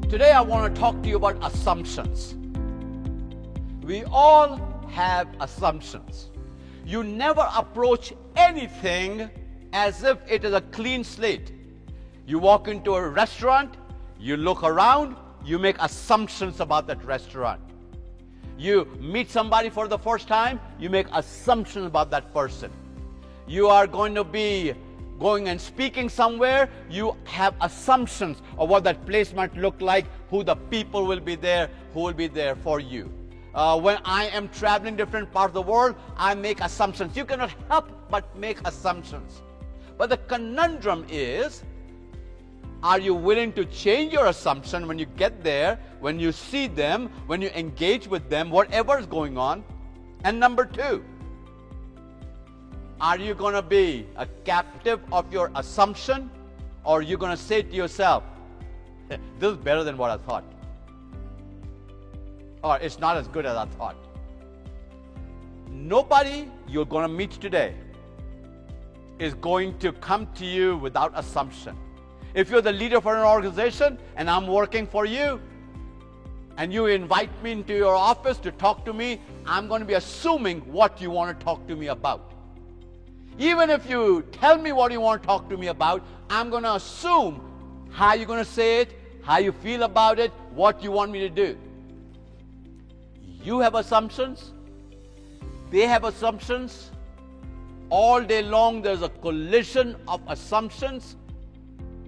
Today I want to talk to you about assumptions. We all have assumptions. You never approach anything as if it is a clean slate. You walk into a restaurant, you look around, you make assumptions about that restaurant. You meet somebody for the first time, you make assumptions about that person. You are going to be going and speaking somewhere, you have assumptions of what that place might look like, who the people will be there, who will be there for you. When I am traveling different parts of the world, I make assumptions. You cannot help but make assumptions. But the conundrum is, are you willing to change your assumption when you get there, when you see them, when you engage with them, whatever is going on? And number two, are you going to be a captive of your assumption, or are you going to say to yourself, this is better than what I thought, or it's not as good as I thought? Nobody you're going to meet today is going to come to you without assumption. If you're the leader for an organization and I'm working for you, and you invite me into your office to talk to me, I'm going to be assuming what you want to talk to me about. Even if you tell me what you want to talk to me about, I'm going to assume how you're going to say it, how you feel about it, what you want me to do. You have assumptions. They have assumptions. All day long there's a collision of assumptions.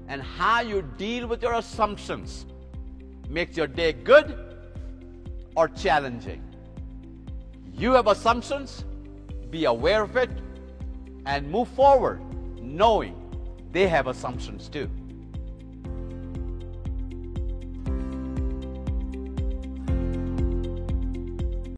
And how you deal with your assumptions makes your day good or challenging. You have assumptions. Be aware of it and move forward knowing they have assumptions too.